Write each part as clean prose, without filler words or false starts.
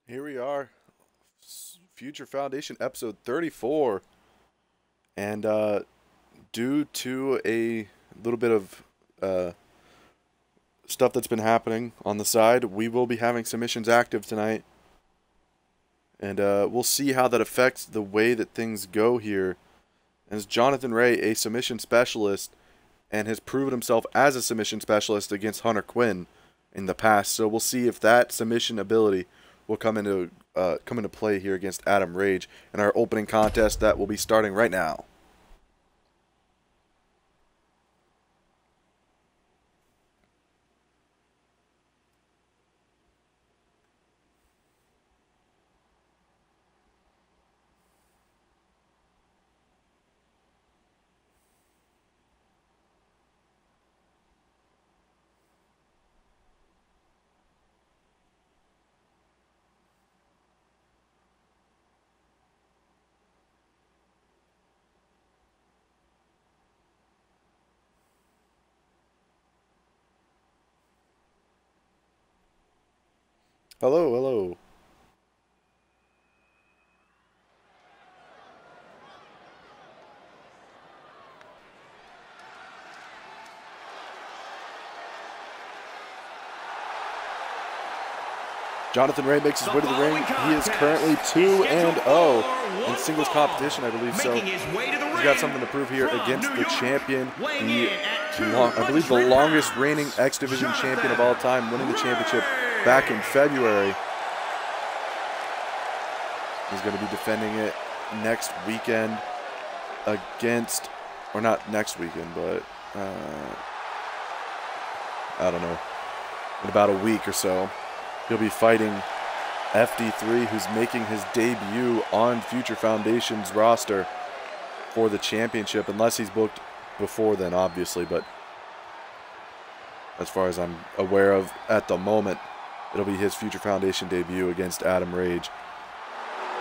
Here we are, Future Foundation episode 34. And due to a little bit of stuff that's been happening on the side, we will be having submissions active tonight. And we'll see how that affects the way that things go here. As Jonathan Ray, a submission specialist, and has proven himself as a submission specialist against Hunter Quinn in the past. So we'll see if that submission ability will come into play here against Adam Rage in our opening contest that will be starting right now. Hello, hello. Jonathan Ray makes his way to the ring. He is currently 2-0 in singles competition, I believe. So he's got something to prove here against the champion, I believe the longest reigning X Division champion of all time, winning the championship back in February. He's going to be defending it next weekend against, or not next weekend, but I don't know, in about a week or so. He'll be fighting FD3, who's making his debut on Future Foundation's roster for the championship, unless he's booked before then, obviously. But as far as I'm aware of at the moment, it'll be his Future Foundation debut against Adam Rage,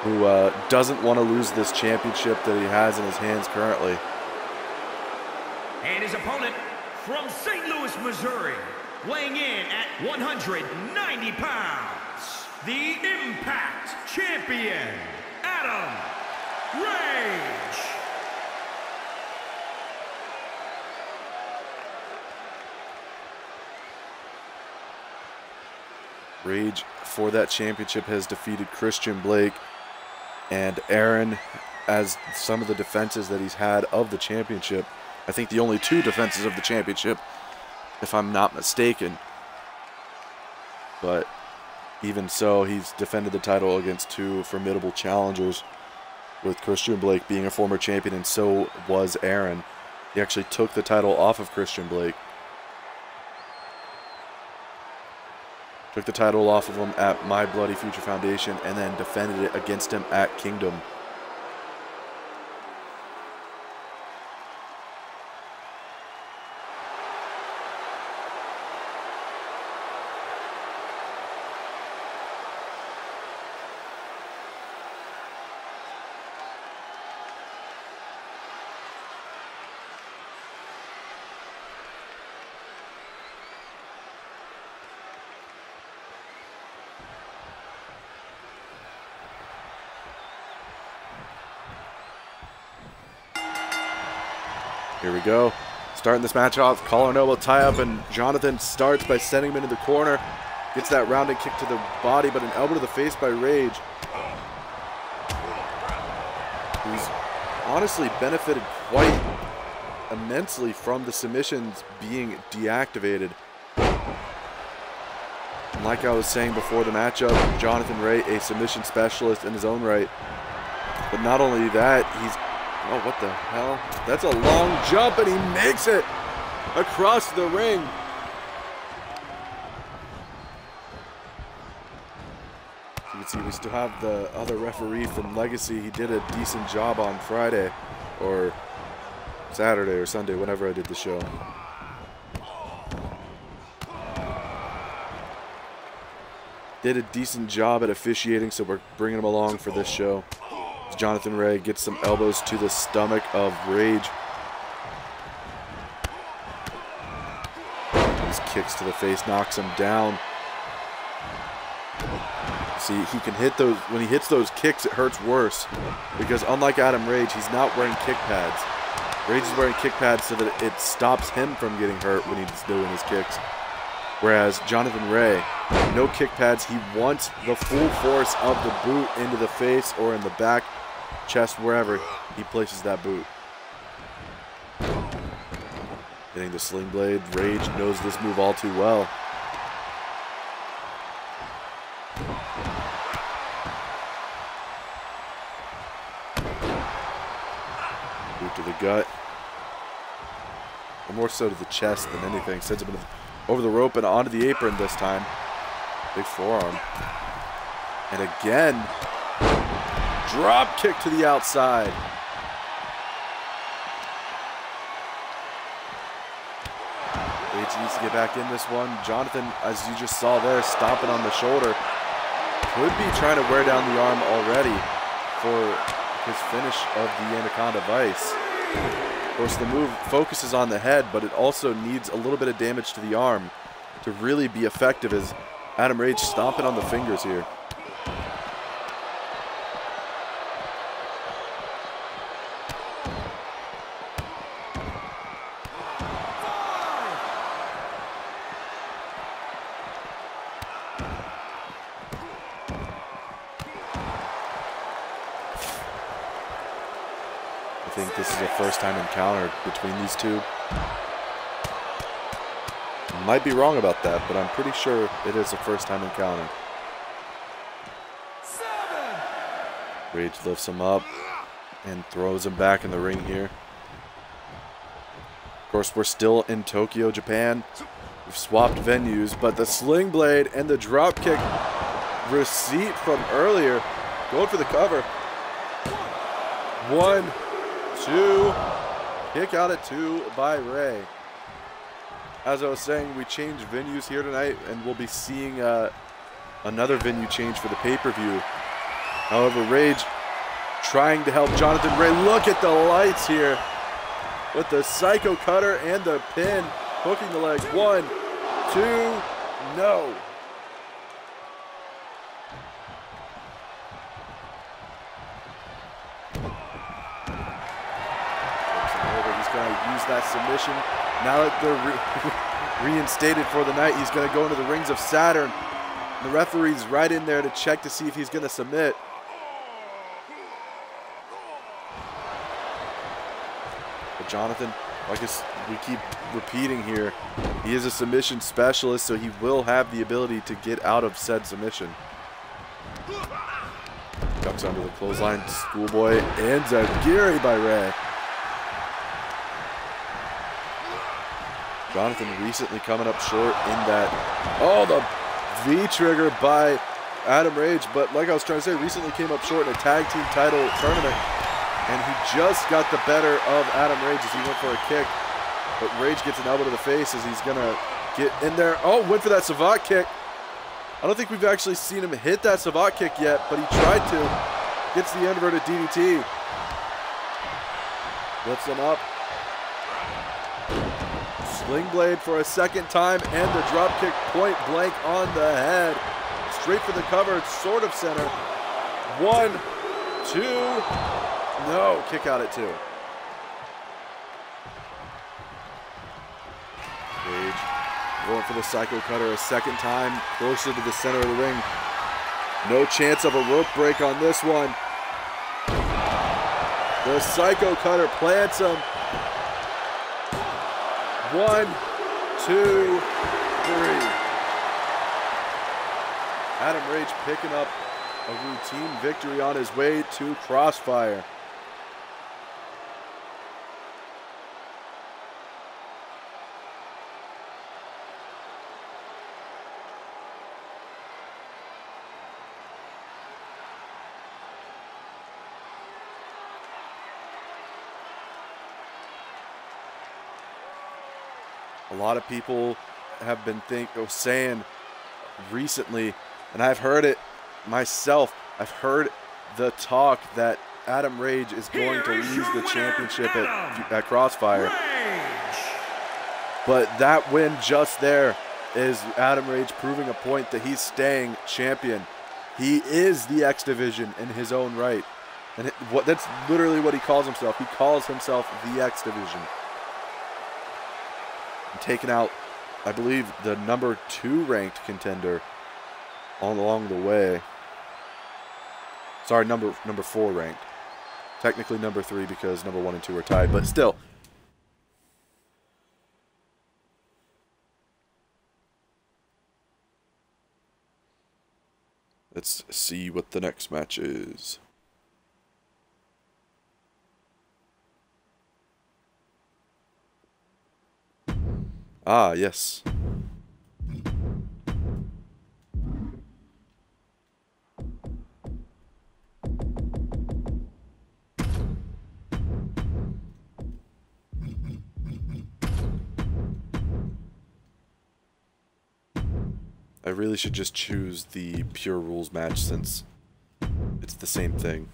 who doesn't want to lose this championship that he has in his hands currently. And his opponent from St. Louis, Missouri, weighing in at 190 pounds, the Impact Champion, Adam Rage. Rage, for that championship, has defeated Christian Blake and Aaron as some of the defenses that he's had of the championship. I think the only two defenses of the championship, if I'm not mistaken. But even so, he's defended the title against two formidable challengers, with Christian Blake being a former champion, and so was Aaron. He actually took the title off of Christian Blake. Took the title off of him at My Bloody Future Foundation and then defended it against him at Kingdom. Here we go. Starting this match off, collar and elbow tie up, and Jonathan starts by sending him into the corner. Gets that rounding kick to the body, but an elbow to the face by Rage, who's honestly benefited quite immensely from the submissions being deactivated. And like I was saying before the matchup, Jonathan Ray, a submission specialist in his own right. But not only that, he's... Oh, what the hell? That's a long jump, and he makes it across the ring. You can see we still have the other referee from Legacy. He did a decent job on Friday, or Saturday or Sunday, whenever I did the show. Did a decent job at officiating, so we're bringing him along for this show. Jonathan Ray gets some elbows to the stomach of Rage. His kicks to the face knocks him down. See, he can hit those. When he hits those kicks, it hurts worse. Because unlike Adam Rage, he's not wearing kick pads. Rage is wearing kick pads so that it stops him from getting hurt when he's doing his kicks. Whereas Jonathan Ray, no kick pads. He wants the full force of the boot into the face or in the back, chest, wherever he places that boot. Hitting the sling blade. Rage knows this move all too well. Boot to the gut. Or more so to the chest than anything. Sends him over the rope and onto the apron this time. Big forearm. And again, drop kick to the outside. Rage needs to get back in this one. Jonathan, as you just saw there, stomping on the shoulder. Could be trying to wear down the arm already for his finish of the Anaconda Vice. Of course, the move focuses on the head, but it also needs a little bit of damage to the arm to really be effective, as Adam Rage stomping on the fingers here. I think this is a first-time encounter between these two. Might be wrong about that, but I'm pretty sure it is a first-time encounter. Rage lifts him up and throws him back in the ring here. Of course, we're still in Tokyo, Japan. We've swapped venues, but the sling blade and the drop kick receipt from earlier, going for the cover. 1, 2, kick out at 2 by Ray. As I was saying, we changed venues here tonight, and we'll be seeing another venue change for the pay-per-view. However, Rage trying to help Jonathan Ray. Look at the lights here with the Psycho Cutter and the pin, hooking the leg. 1, 2, no. He's going to use that submission. Now that they're reinstated for the night, he's going to go into the Rings of Saturn. The referee's right in there to check to see if he's going to submit. But Jonathan, like we keep repeating here, he is a submission specialist, so he will have the ability to get out of said submission. Ducks under the clothesline, Schoolboy and Zagiri by Ray. Jonathan recently coming up short in that. Oh, the V-trigger by Adam Rage. But like I was trying to say, recently came up short in a tag team title tournament. And he just got the better of Adam Rage as he went for a kick. But Rage gets an elbow to the face as he's going to get in there. Oh, went for that Savate kick. I don't think we've actually seen him hit that Savate kick yet, but he tried to. Gets the inverted DDT. Lifts him up. Sling blade for a second time, and the drop kick point blank on the head. Straight for the cover, sort of center. 1, 2, no, kick out at 2. Rage going for the Psycho Cutter a second time, closer to the center of the ring. No chance of a rope break on this one. The Psycho Cutter plants him. 1, 2, 3. Adam Rage picking up a routine victory on his way to Crossfire. A lot of people have been saying recently, and I've heard it myself, I've heard the talk that Adam Rage is going to lose the championship at Crossfire. Rage. But that win just there is Adam Rage proving a point that he's staying champion He is the X Division in his own right. And that's literally what he calls himself. He calls himself the X Division. And taking out, I believe, the number 2 ranked contender along the way. Sorry, number 4 ranked. Technically number 3 because number 1 and 2 are tied, but still. Let's see what the next match is. Ah, yes. I really should just choose the Pure Rules match since it's the same thing.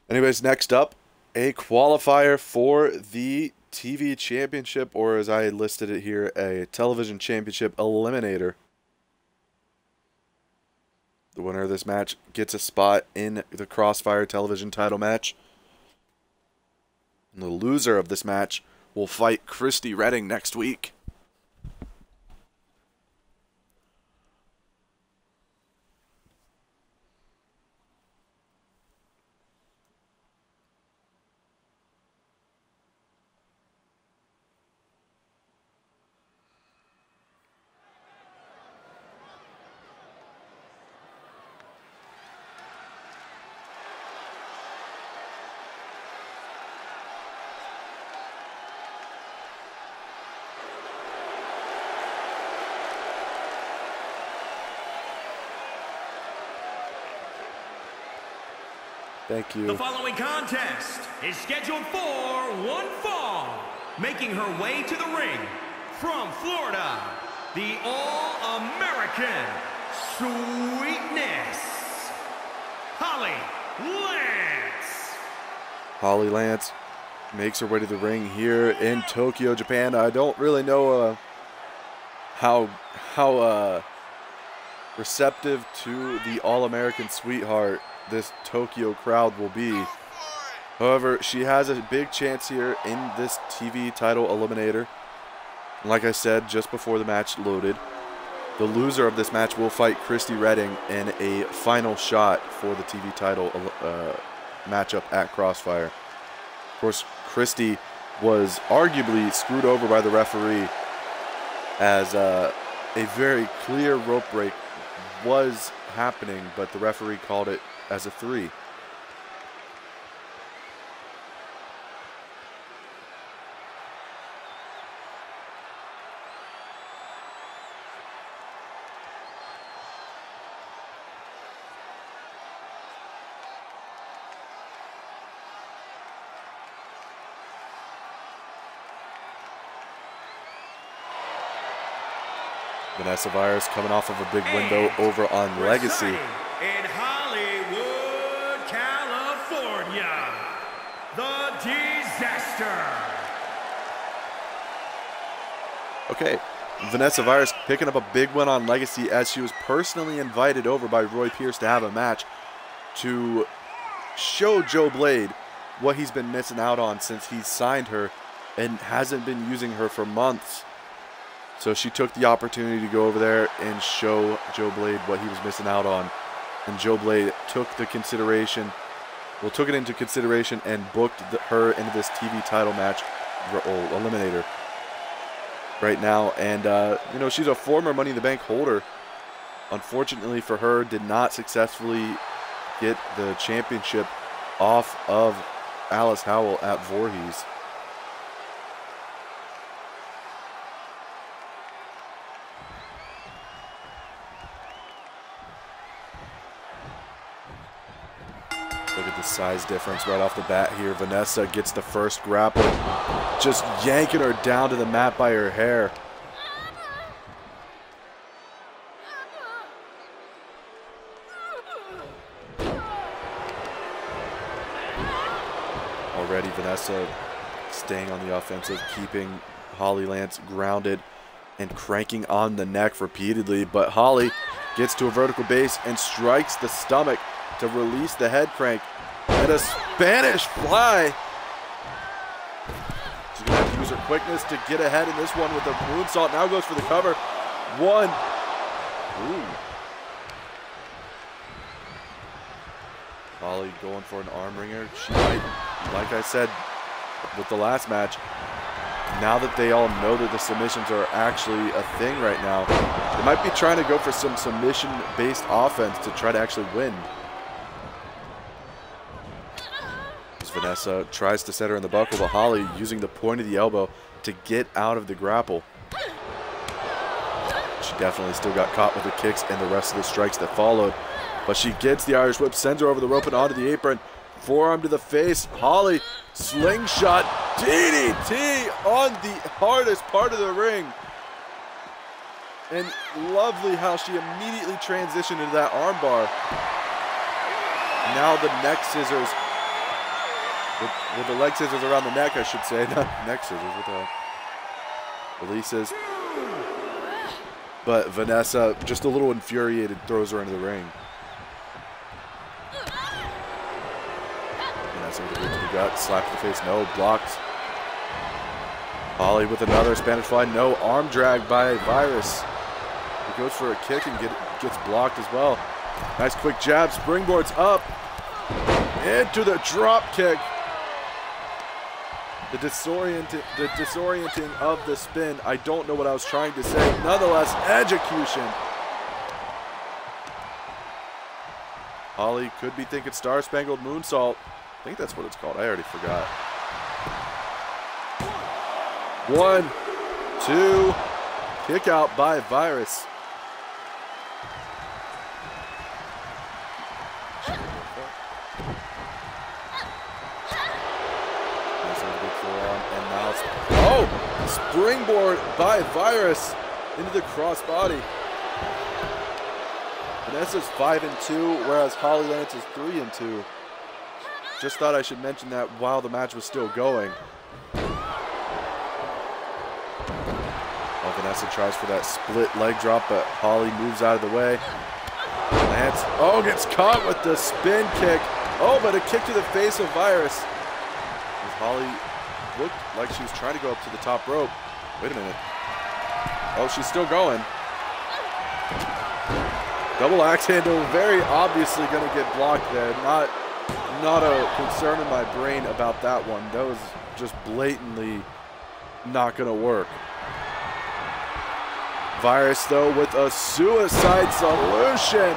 Anyways, next up, a qualifier for the TV Championship, or as I listed it here, a Television Championship Eliminator. The winner of this match gets a spot in the Crossfire Television title match. And the loser of this match will fight Christy Redding next week. Thank you. The following contest is scheduled for one fall. Making her way to the ring from Florida, the All-American Sweetness, Holly Lance. Holly Lance makes her way to the ring here in Tokyo, Japan. I don't really know how receptive to the All-American Sweetheart this Tokyo crowd will be. However, she has a big chance here in this TV title eliminator. Like I said just before the match loaded, the loser of this match will fight Christy Redding in a final shot for the TV title matchup at Crossfire. Of course, Christy was arguably screwed over by the referee as a very clear rope break was happening, but the referee called it as a 3. Vanessa Virus coming off of a big window over on Legacy. In Hollywood, California, the Disaster. Okay, Vanessa Virus picking up a big win on Legacy as she was personally invited over by Roy Pierce to have a match to show Joe Blade what he's been missing out on since he signed her and hasn't been using her for months. So she took the opportunity to go over there and show Joe Blade what he was missing out on. And Joe Blade took it into consideration and booked her into this TV title match eliminator right now. And, you know, she's a former Money in the Bank holder. Unfortunately for her, did not successfully get the championship off of Alice Howell at Voorhees. Look at the size difference right off the bat here. Vanessa gets the first grapple, just yanking her down to the mat by her hair. Already Vanessa staying on the offensive, keeping Holly Lance grounded and cranking on the neck repeatedly. But Holly gets to a vertical base and strikes the stomach to release the head crank. And a Spanish fly. She's going to have to use her quickness to get ahead in this one with a moonsault. Now goes for the cover. One. Ooh. Holly going for an arm wringer. She might, like I said with the last match, now that they all know that the submissions are actually a thing right now, they might be trying to go for some submission-based offense to try to actually win. As Vanessa tries to set her in the buckle, but Holly using the point of the elbow to get out of the grapple. She definitely still got caught with the kicks and the rest of the strikes that followed. But she gets the Irish whip, sends her over the rope and onto the apron. Forearm to the face. Holly, slingshot, DDT on the hardest part of the ring. And lovely how she immediately transitioned into that armbar. Now the neck scissors, with the leg scissors around the neck, I should say, not neck scissors, what the hell. Releases. But Vanessa, just a little infuriated, throws her into the ring. Vanessa with a boot to the gut, slap to the face, no, blocked. Holly with another Spanish fly, no, arm drag by Virus. He goes for a kick and gets blocked as well. Nice quick jab, springboards up, into the drop kick. The disorienting of the spin. I don't know what I was trying to say. Nonetheless, execution. Holly could be thinking Star Spangled Moonsault. I think that's what it's called. I already forgot. 1, 2, kick out by Virus. Oh, springboard by Virus into the crossbody. Vanessa's 5-2, whereas Holly Lance is 3-2. Just thought I should mention that while the match was still going. Well, Vanessa tries for that split leg drop, but Holly moves out of the way. Lance, oh, gets caught with the spin kick. Oh, but a kick to the face of Virus. As Holly looked like she was trying to go up to the top rope. Wait a minute. Oh, she's still going. Double axe handle, very obviously going to get blocked there. Not a concern in my brain about that one. That was just blatantly not going to work. Virus, though, with a suicide solution.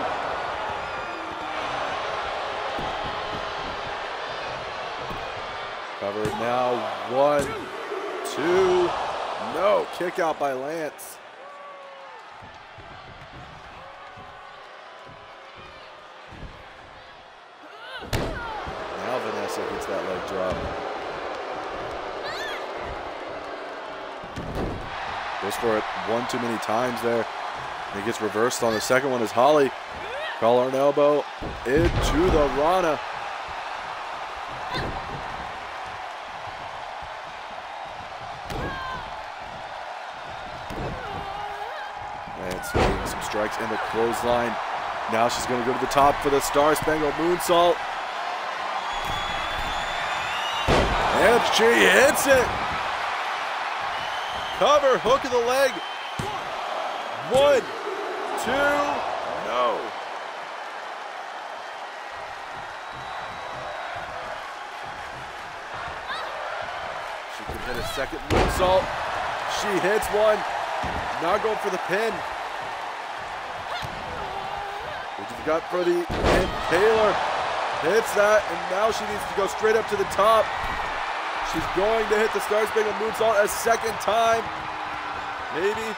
Covered now. 1, 2. No. Kick out by Lance. Now Vanessa hits that leg drop. Goes for it one too many times there. And it gets reversed on the second one as Holly. Collar and elbow into the Rana. Getting some strikes in the clothesline. Now she's going to go to the top for the Star Spangled Moonsault. And she hits it. Cover, hook of the leg. 1, 2, no. She can hit a second moonsault. She hits one. Now going for the pin. We've got for the pin. Taylor hits that, and now she needs to go straight up to the top. She's going to hit the Star Spangled Moonsault a second time. Maybe.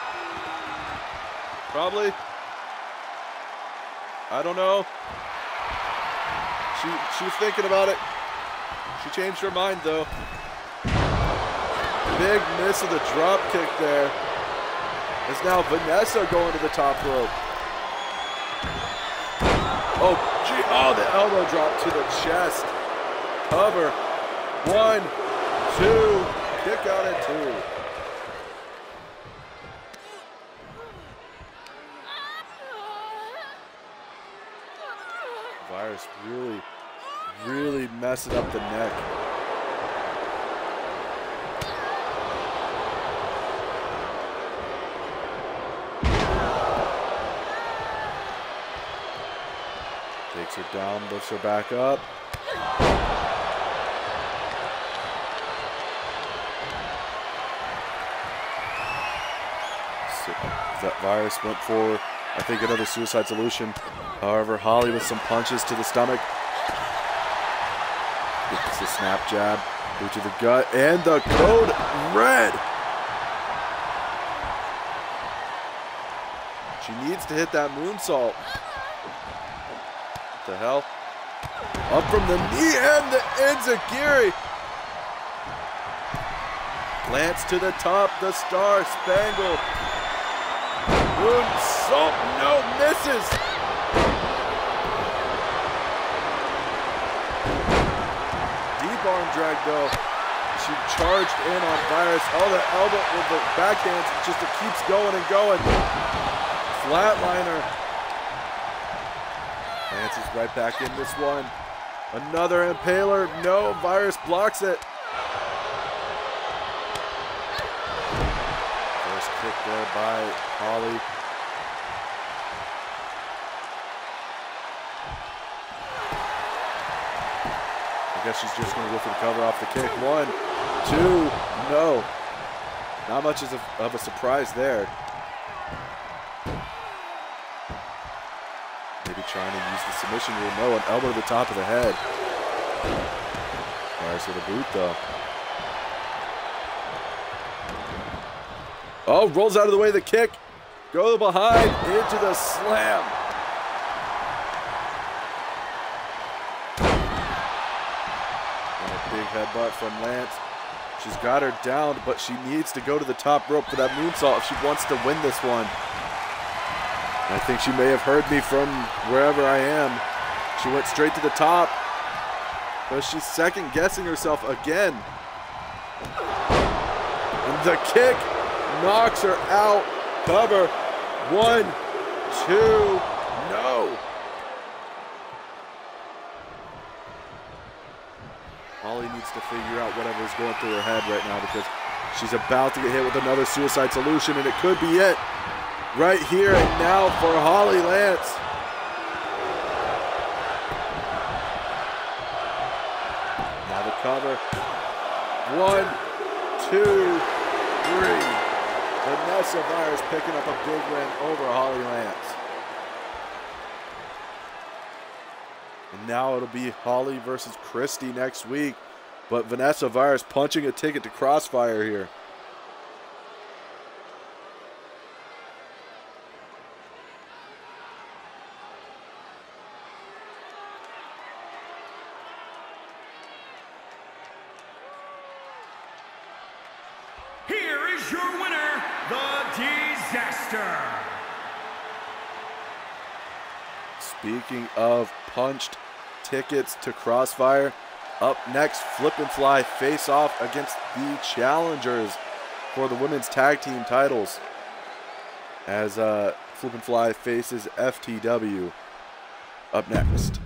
Probably. I don't know. She was thinking about it. She changed her mind, though. Big miss of the drop kick there. It's now Vanessa going to the top rope. Oh, gee, oh, the elbow drop to the chest. Cover. 1, 2. Kick out at 2. Virus really messing up the neck. Takes her down, lifts her back up. So that Virus went for, I think, another suicide solution. However, Holly with some punches to the stomach. Gets the snap jab, boot to the gut, and the code red. She needs to hit that moonsault. What the hell? Up from the knee and the enziguri. Lance to the top, the star spangled. Moonsault, no, misses. Deep arm drag though. She charged in on Virus. Oh, the elbow with the backhands. It keeps going and going. Flatliner. Lance is right back in this one. Another impaler. No, Virus blocks it. First kick there by Holly. I guess she's just going to go for the cover off the kick. 1, 2, no. Not much of a surprise there. Maybe trying to use the submission rule. No, an elbow to the top of the head. Virus with a boot though. Oh, rolls out of the way of the kick. Go behind, into the slam. And a big headbutt from Lance. She's got her down, but she needs to go to the top rope for that moonsault if she wants to win this one. I think she may have heard me from wherever I am. She went straight to the top, but she's second guessing herself again. And the kick knocks her out. Cover. 1, 2, no. Holly needs to figure out whatever's going through her head right now because she's about to get hit with another suicide solution, and it could be it. Right here and now for Holly Lance. Now the cover. 1, 2, 3. Vanessa Virus picking up a big win over Holly Lance. And now it'll be Holly versus Christy next week. But Vanessa Virus punching a ticket to Crossfire here. Here is your winner, the Disaster. Speaking of punched tickets to Crossfire, up next, Flip and Fly face off against the challengers for the women's tag team titles as Flip and Fly faces FTW. Up next.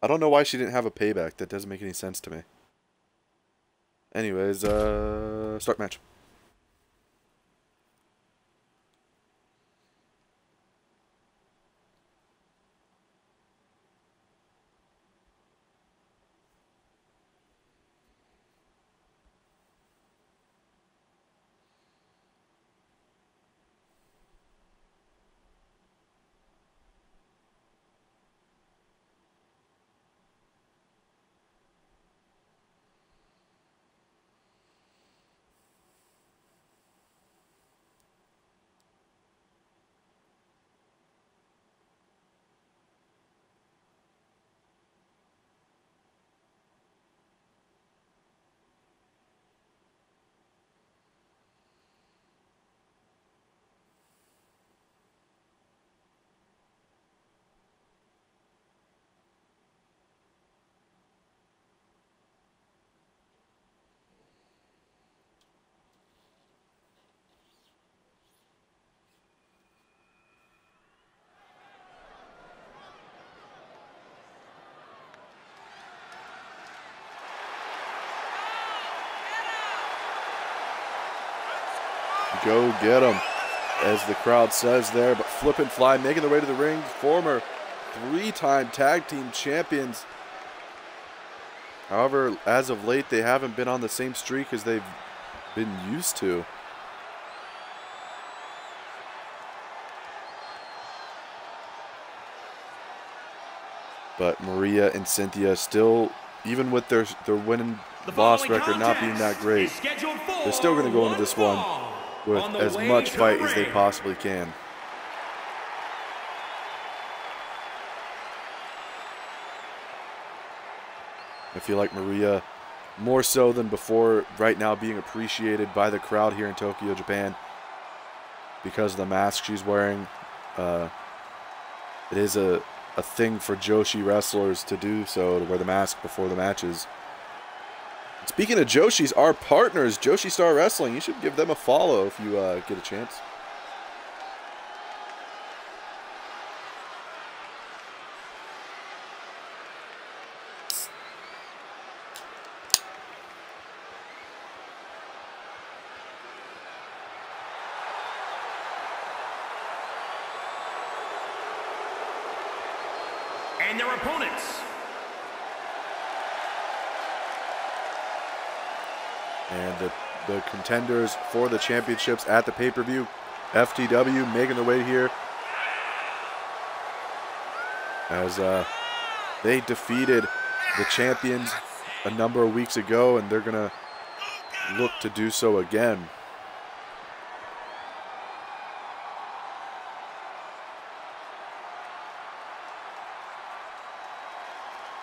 I don't know why she didn't have a payback. That doesn't make any sense to me. Anyways, start match. Go get him, as the crowd says there. But Flip and Fly making their way to the ring. Former 3-time tag team champions. However, as of late, they haven't been on the same streak as they've been used to. But Maria and Cynthia still, even with their win and loss record not being that great, they're still going to go into this one with as much fight as they possibly can. I feel like Maria, more so than before, right now being appreciated by the crowd here in Tokyo, Japan, because of the mask she's wearing. It is a thing for Joshi wrestlers to do so, to wear the mask before the matches. Speaking of Joshis, our partners, Joshi Star Wrestling, you should give them a follow if you get a chance. And their opponents. And the contenders for the championships at the pay-per-view, FTW, making their way here as they defeated the champions a number of weeks ago, and they're going to look to do so again.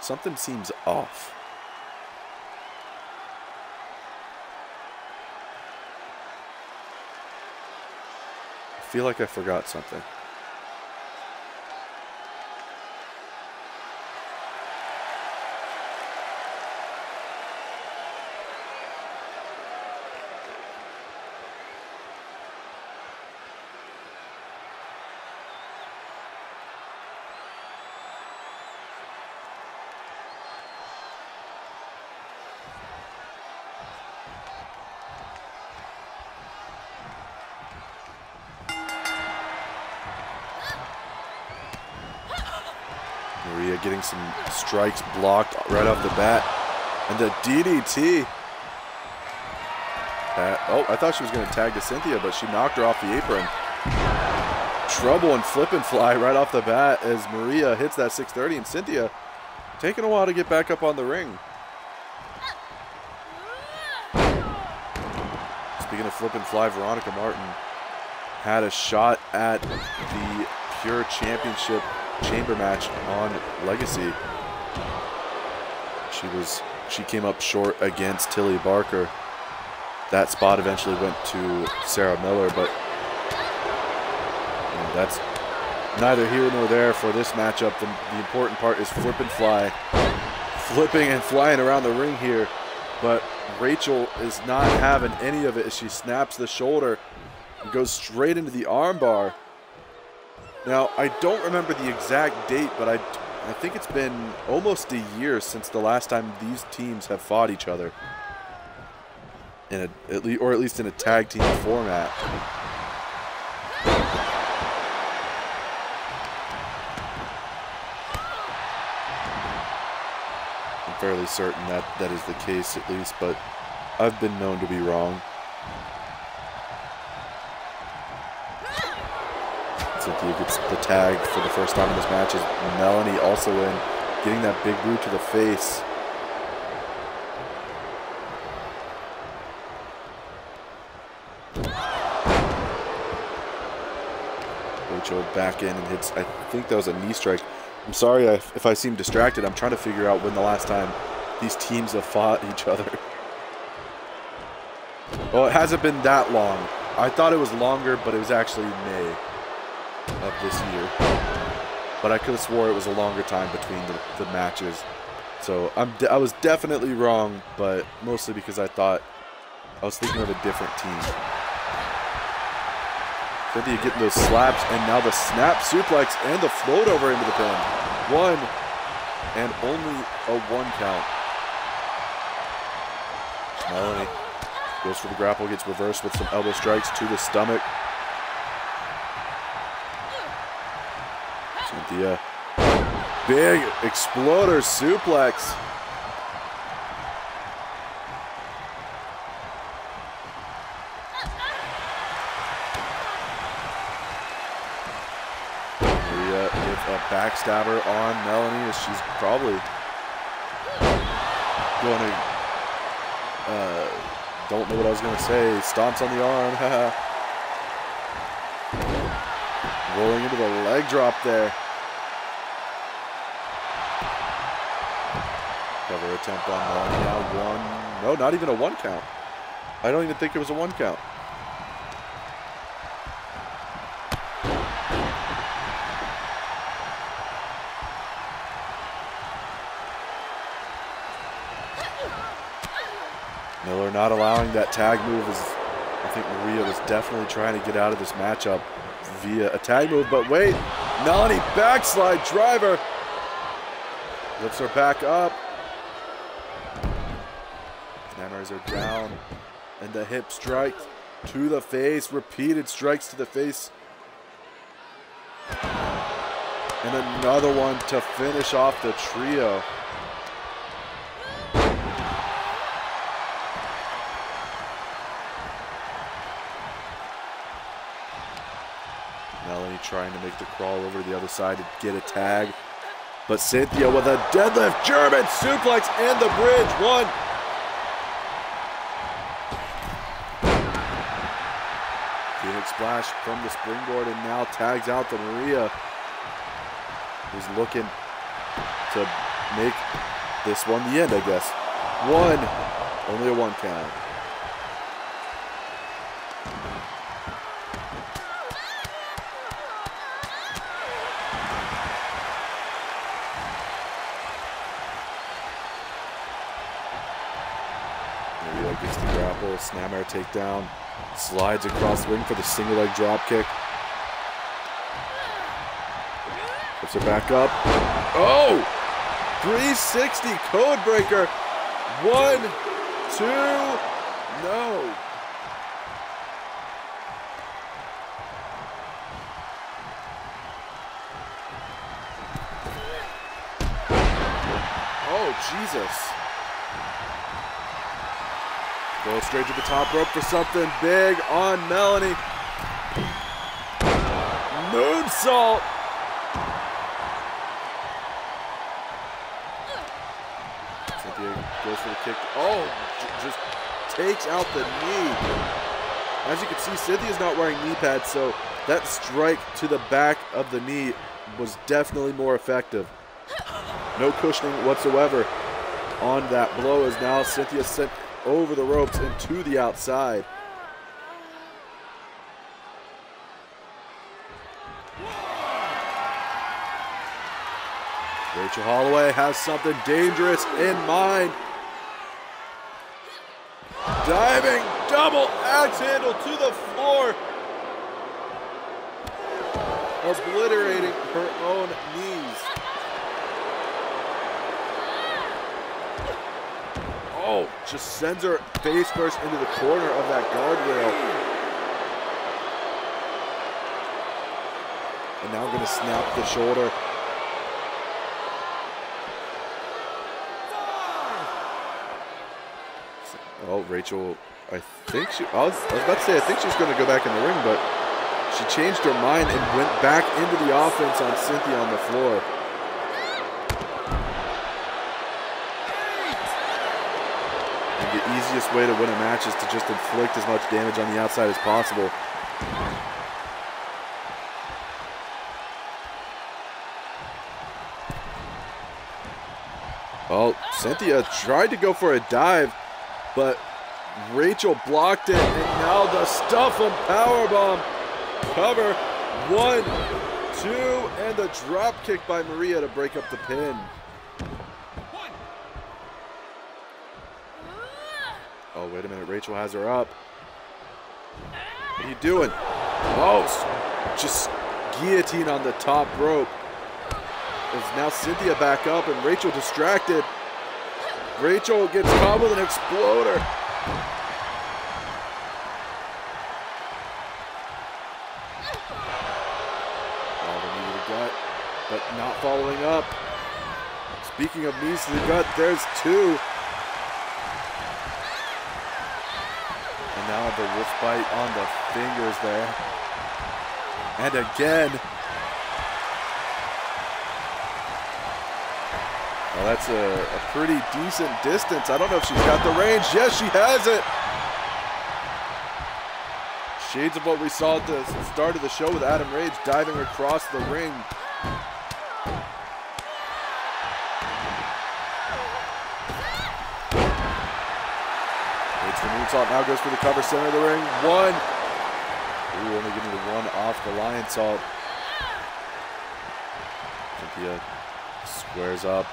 Something seems off. I feel like I forgot something. Maria getting some strikes blocked right off the bat. And the DDT. Oh, I thought she was going to tag to Cynthia, but she knocked her off the apron. Trouble and Flip and Fly right off the bat as Maria hits that 630, and Cynthia taking a while to get back up on the ring. Speaking of Flip and Fly, Veronica Martin had a shot at the Pure Championship chamber match on Legacy. She came up short against Tilly Barker. That spot eventually went to Sarah Miller, but that's neither here nor there for this matchup. The important part is Flip and Fly flipping and flying around the ring here, but Rachel is not having any of it as she snaps the shoulder and goes straight into the armbar. Now, I don't remember the exact date, but I think it's been almost a year since the last time these teams have fought each other. Or at least in a tag team format. I'm fairly certain that that is the case at least, but I've been known to be wrong. Cynthia gets the tag for the first time in this match as Melanie also in, getting that big boot to the face. Rachel back in and hits, I think that was a knee strike. I'm sorry if I seem distracted. I'm trying to figure out when the last time these teams have fought each other. Well, it hasn't been that long. I thought it was longer, but it was actually May of this year. But I could have swore it was a longer time between the matches. So I was definitely wrong, but mostly because I was thinking of a different team. Cynthia getting those slaps, and now the snap suplex and the float over into the pin. One, and only a 1 count. Melanie goes for the grapple, gets reversed with some elbow strikes to the stomach. Cynthia, big exploder suplex. Backstabber on Melanie as she's probably going to, don't know what I was going to say, stomps on the arm. Rolling into the leg drop there. Cover attempt on Melanie now. No, not even a 1 count. I don't even think it was a 1 count. Miller not allowing that tag move as I think Maria was definitely trying to get out of this matchup via a tag move, but wait, Melanie backslide driver. Lifts her back up. Hammers her down, and the hip strike to the face, repeated strikes to the face. And another one to finish off the trio. Melanie trying to make the crawl over to the other side to get a tag. But Cynthia with a deadlift, German suplex, and the bridge. One. Phoenix splash from the springboard and now tags out to Maria, who's looking to make this one the end, I guess. One. Only a 1 count. Gets the grapple, Snapmare takedown, slides across the ring for the single leg drop kick. Puts her back up. Oh! 360 code breaker. 1, 2, no. Oh, Jesus. Go straight to the top rope for something big on Melanie. Moonsault. Cynthia goes for the kick. Oh, just takes out the knee. As you can see, Cynthia's not wearing knee pads, so that strike to the back of the knee was definitely more effective. No cushioning whatsoever on that blow as now Cynthia sent over the ropes and to the outside. Rachel Holloway has something dangerous in mind. Diving double axe handle to the floor. Obliterating her own knees. Oh, just sends her face first into the corner of that guardrail. And now I'm going to snap the shoulder. Oh, Rachel, I was about to say, I think she's going to go back in the ring, but she changed her mind and went back into the offense on Cynthia on the floor. And the easiest way to win a match is to just inflict as much damage on the outside as possible. Oh, Cynthia tried to go for a dive, but Rachel blocked it, and now the stuff 'em powerbomb. Cover, 1, 2, and the drop kick by Maria to break up the pin. Oh, wait a minute, Rachel has her up. What are you doing? Oh, just guillotine on the top rope. There's now Cynthia back up and Rachel distracted. Rachel gets caught with an exploder. Oh, the knee to the gut, but not following up. Speaking of knees to the gut, there's 2. And now the wolf bite on the fingers there. And again. Well, that's a pretty decent distance. I don't know if she's got the range. Yes, she has it. Shades of what we saw at the start of the show with Adam Rage diving across the ring. It's the moonsault, now goes for the cover, center of the ring. 1. Ooh, only getting the 1 off the Lionsault. Cynthia squares up,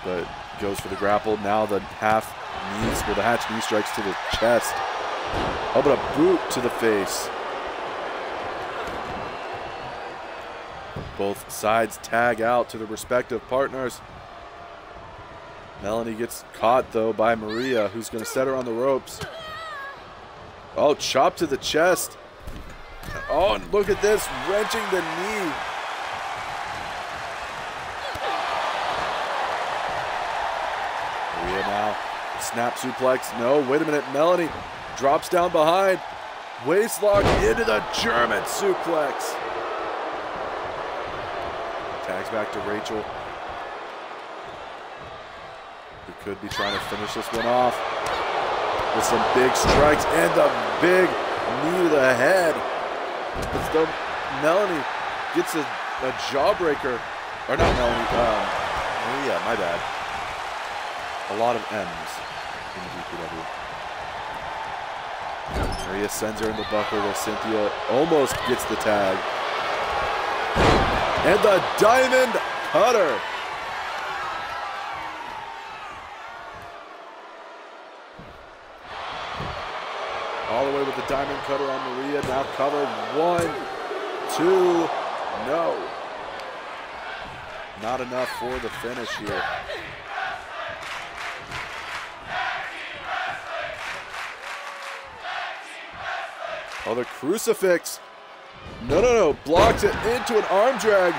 but goes for the grapple. Now the half knees, or the hatch knee strikes to the chest. Oh, but a boot to the face. Both sides tag out to their respective partners. Melanie gets caught, though, by Maria, who's going to set her on the ropes. Oh, chop to the chest. Oh, and look at this, wrenching the knee. Maria now, snap suplex. No, wait a minute, Melanie drops down behind. Waist lock into the German suplex. Tags back to Rachel, who could be trying to finish this one off with some big strikes and the big knee to the head. But still, Melanie gets a jawbreaker. Or not Melanie, Maria, my bad. A lot of M's in GPW. Maria sends her in the buckle where Cynthia almost gets the tag. And the diamond cutter. All the way with the diamond cutter on Maria. Now cover. 1, 2, no. Not enough for the finish here. Oh, the crucifix. No. Blocks it into an arm drag.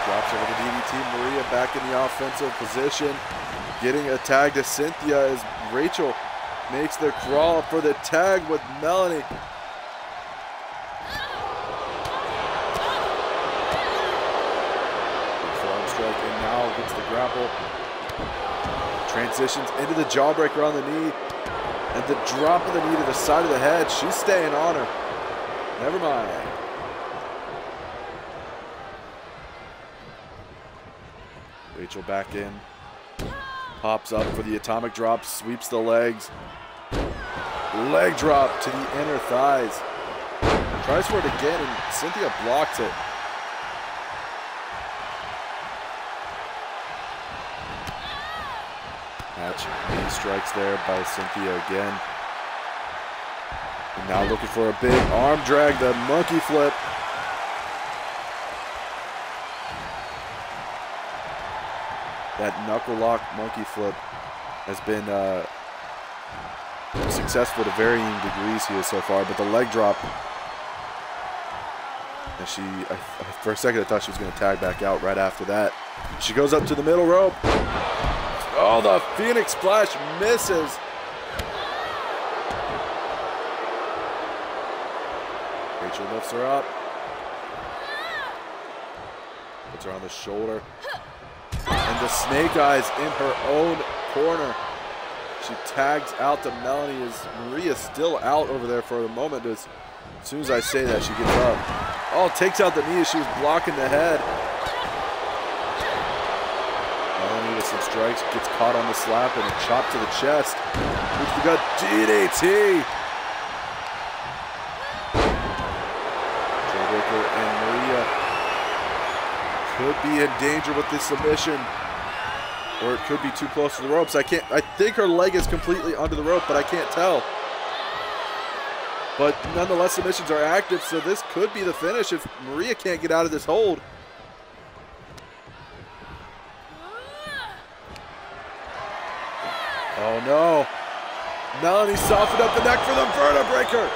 Drops over the DDT. Maria back in the offensive position. Getting a tag to Cynthia as Rachel makes the crawl for the tag with Melanie. Forearm strike and now gets the grapple. Transitions into the jawbreaker on the knee. And the drop of the knee to the side of the head. She's staying on her. Never mind. Rachel back in. Pops up for the atomic drop. Sweeps the legs. Leg drop to the inner thighs. Tries for it again and Cynthia blocks it. Hatch knee strikes there by Cynthia again. And now looking for a big arm drag, the monkey flip. That knuckle lock monkey flip has been successful to varying degrees here so far, but the leg drop, and for a second I thought she was going to tag back out right after that. She goes up to the middle rope. Oh, the Phoenix Splash misses. Rachel lifts her up. Puts her on the shoulder. And the snake eyes in her own corner. She tags out to Melanie as Maria's still out over there for the moment. As soon as I say that, she gets up. Oh, takes out the knee as she was blocking the head. Melanie with some strikes, gets caught on the slap and a chop to the chest. We got DDT. Trailbreaker and Maria could be in danger with this submission. Or it could be too close to the ropes. I think her leg is completely under the rope, but I can't tell. But nonetheless, submissions are active, so this could be the finish if Maria can't get out of this hold. Oh no. Melanie softened up the neck for the vertebraker.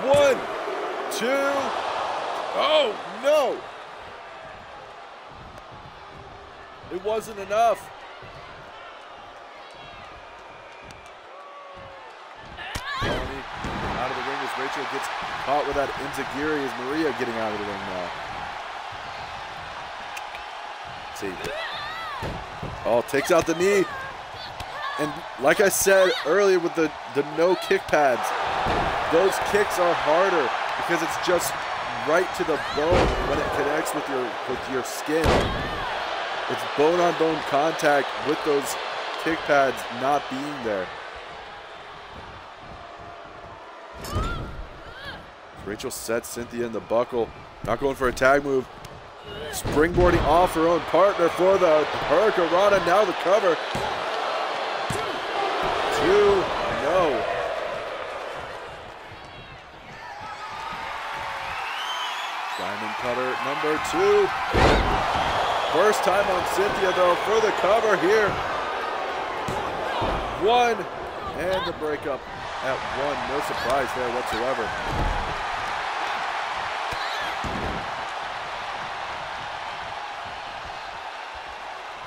1, 2. Oh no. It wasn't enough. Melanie out of the ring as Rachel gets caught with that enziguri as Maria getting out of the ring now. Let's see. Oh, takes out the knee. And like I said earlier with the no kick pads, those kicks are harder because it's just right to the bone when it connects with your skin. It's bone-on-bone contact with those kick pads not being there. Rachel sets Cynthia in the buckle. Not going for a tag move. Springboarding off her own partner for the Hurricane Rana. Now the cover. 2, no. Diamond cutter number 2. First time on Cynthia, though, for the cover here. 1, and the breakup at 1. No surprise there whatsoever.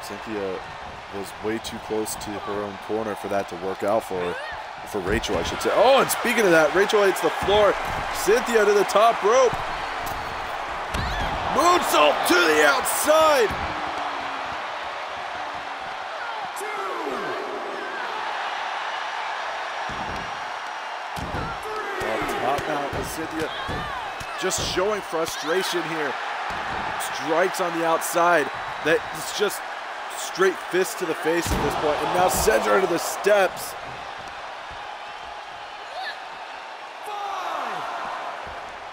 Cynthia was way too close to her own corner for that to work out for her. For Rachel, I should say. Oh, and speaking of that, Rachel hits the floor. Cynthia to the top rope. Moonsault to the outside. 2. Top mount with Cynthia just showing frustration here. Strikes on the outside. That's just straight fist to the face at this point, and now sends her into the steps. 5.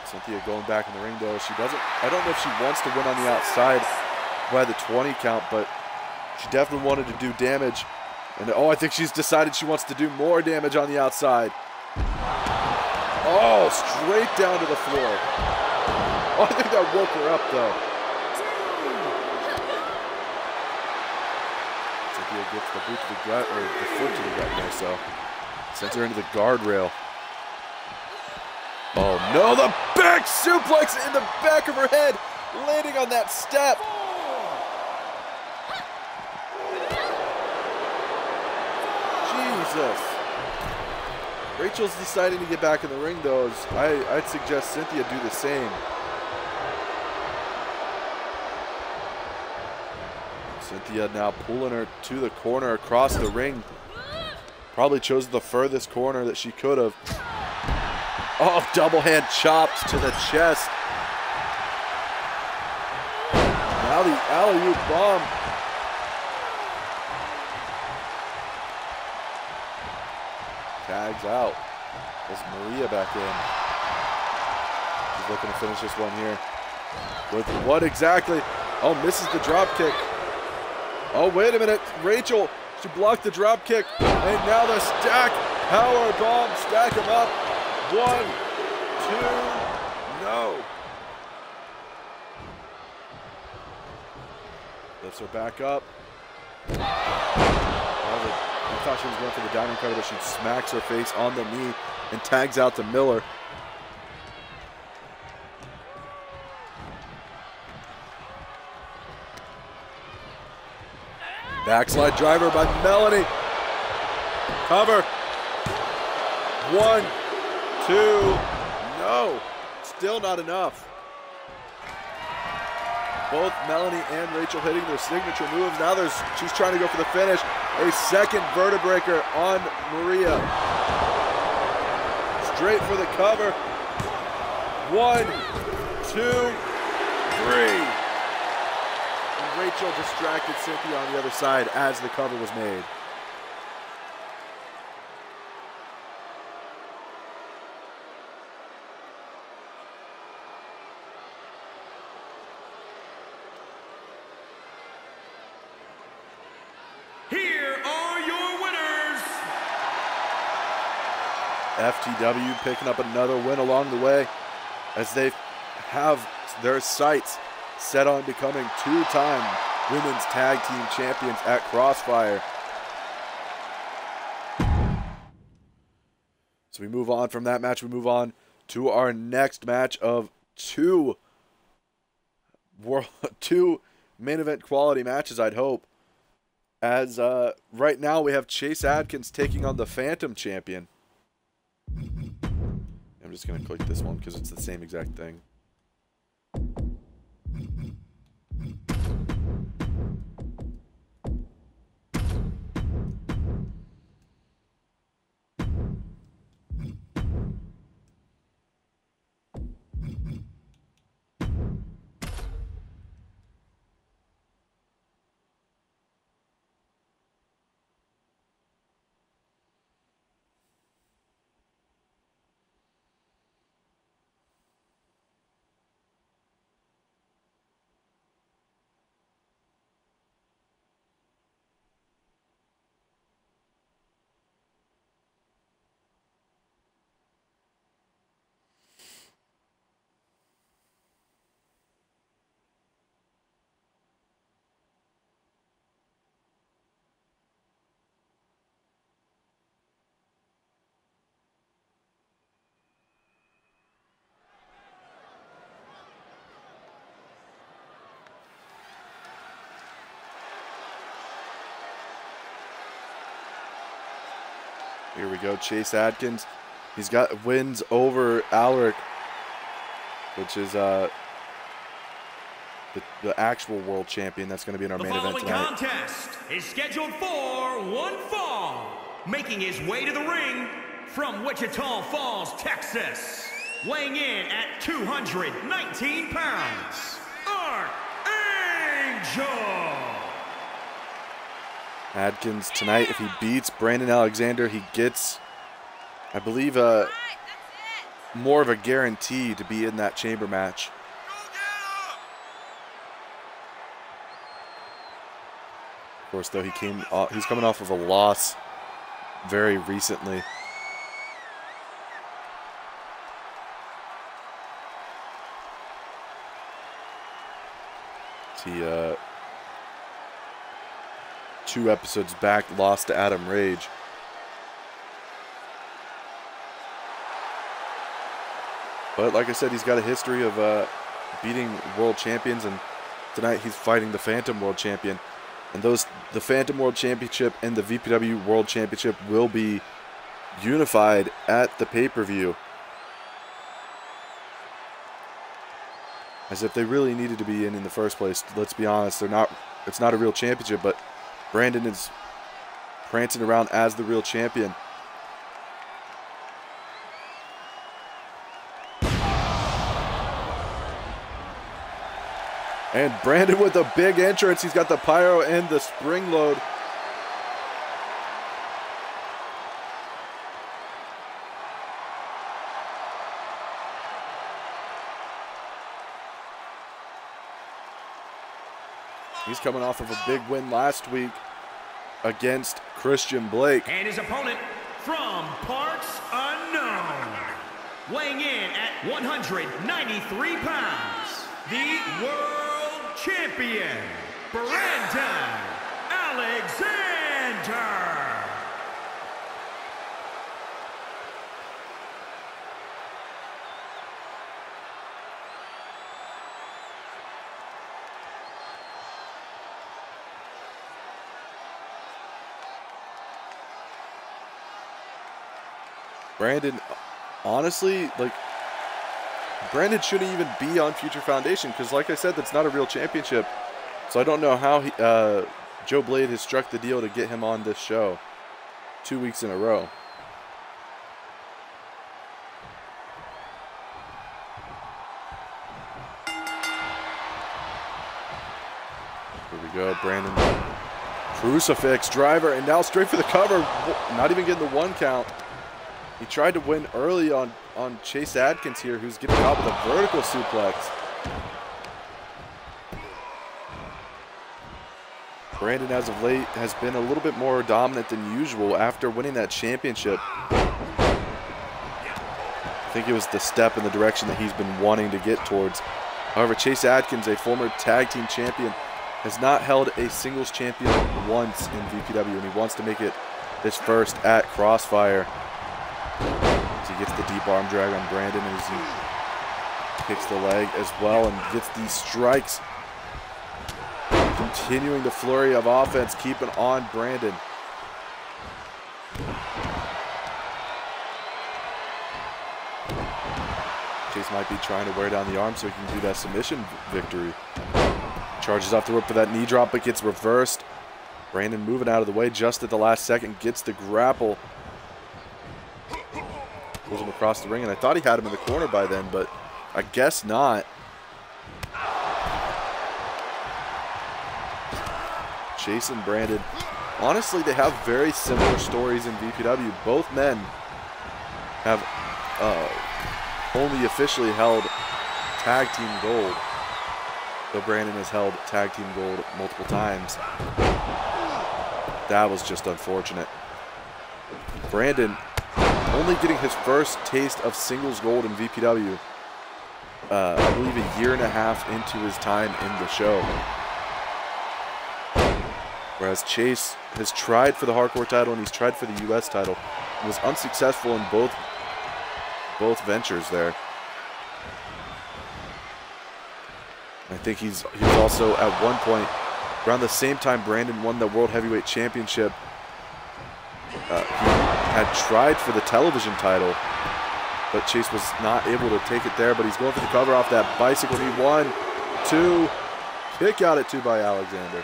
Cynthia going back in the ring though. She doesn't, I don't know if she wants to win on the outside by the 20 count, but she definitely wanted to do damage. And oh, I think she's decided she wants to do more damage on the outside. Oh, straight down to the floor. Oh, I think that woke her up though. Cynthia gets the boot to the gut, or the foot to the gut there, so sends her into the guardrail. Oh no, the back suplex in the back of her head, landing on that step. Jesus. Rachel's deciding to get back in the ring though. I'd suggest Cynthia do the same. Cynthia now pulling her to the corner across the ring. Probably chose the furthest corner that she could have. Oh, double hand chops to the chest. Now the alley-oop bomb. Tags out. There's Maria back in. She's looking to finish this one here. With what exactly? Oh, misses the drop kick. Oh, wait a minute. Rachel, she blocked the drop kick. And now the stack. Power bomb. Stack them up. 1, 2, no. Lifts her back up. I thought she was going for the diving cutter, but she smacks her face on the knee and tags out to Miller. Backslide driver by Melanie. Cover. 1, 2, no. Still not enough. Both Melanie and Rachel hitting their signature moves. Now she's trying to go for the finish. A second vertebreaker on Maria. Straight for the cover. 1, 2, 3. And Rachel distracted Cynthia on the other side as the cover was made. FTW picking up another win along the way as they have their sights set on becoming 2-time women's tag team champions at Crossfire. So we move on from that match. We move on to our next match of two main event quality matches, I'd hope. As right now we have Chase Adkins taking on the Phantom Champion. I'm just going to click this one because it's the same exact thing. Here we go, Chase Adkins. He's got wins over Alaric, which is the actual world champion. That's going to be in our main event tonight. The following contest is scheduled for one fall. Making his way to the ring from Wichita Falls, Texas. Weighing in at 219 pounds, Archangel. Adkins tonight, if he beats Brandon Alexander, he gets, I believe, more of a guarantee to be in that chamber match. Of course, though, he's coming off of a loss very recently. He 2 episodes back lost to Adam Rage. But like I said, he's got a history of beating world champions, and tonight he's fighting the Phantom World Champion. And the Phantom World Championship and the VPW World Championship will be unified at the pay-per-view. As if they really needed to be in the first place. Let's be honest, it's not a real championship, but Brandon is prancing around as the real champion. And Brandon with a big entrance. He's got the pyro and the spring load. He's coming off of a big win last week against Christian Blake. And his opponent from parts unknown, weighing in at 193 pounds, the world champion, Brandon Alexander. Brandon, honestly, like, Brandon shouldn't even be on Future Foundation because, like I said, that's not a real championship. So I don't know how Joe Blade has struck the deal to get him on this show 2 weeks in a row. Here we go, Brandon. Crucifix driver, and now straight for the cover. Not even getting the 1 count. He tried to win early on Chase Adkins here, who's getting out with a vertical suplex. Brandon, as of late, has been a little bit more dominant than usual after winning that championship. I think it was the step in the direction that he's been wanting to get towards. However, Chase Adkins, a former tag team champion, has not held a singles champion once in VPW, and he wants to make it his first at Crossfire. As he gets the deep arm drag on Brandon as he kicks the leg as well and gets these strikes. Continuing the flurry of offense, keeping on Brandon. Chase might be trying to wear down the arm so he can do that submission victory. Charges off the rope for that knee drop, but gets reversed. Brandon moving out of the way just at the last second, gets the grapple. Pulls him across the ring, and I thought he had him in the corner by then, but I guess not. Chase and Brandon, honestly, they have very similar stories in VPW. Both men have only officially held tag team gold, though Brandon has held tag team gold multiple times. That was just unfortunate. Brandon only getting his first taste of singles gold in VPW, I believe a year and a half into his time in the show. Whereas Chase has tried for the hardcore title and he's tried for the US title. He was unsuccessful in both ventures there. I think he was also at one point, around the same time Brandon won the World Heavyweight Championship, he had tried for the television title, but Chase was not able to take it there, but he's going for the cover off that bicycle knee. 1, 2, kick out at 2 by Alexander.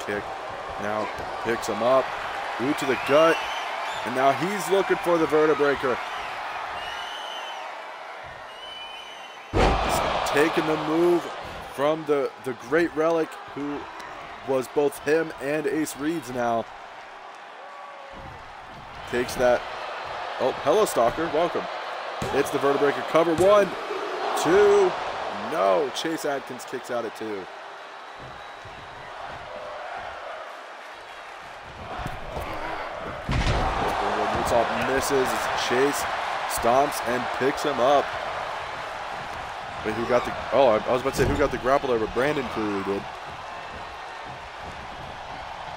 Kick, now picks him up, boot to the gut, and now he's looking for the vertebraker. Taking the move from the Great Relic, who was both him and Ace Reeds now. Takes that, oh, hello Stalker, welcome. It's the vertebraker cover, 1, 2, no, Chase Adkins kicks out at 2. Misses as Chase stomps and picks him up. Wait, who got the, oh, I was about to say who got the grapple there, but Brandon clearly did.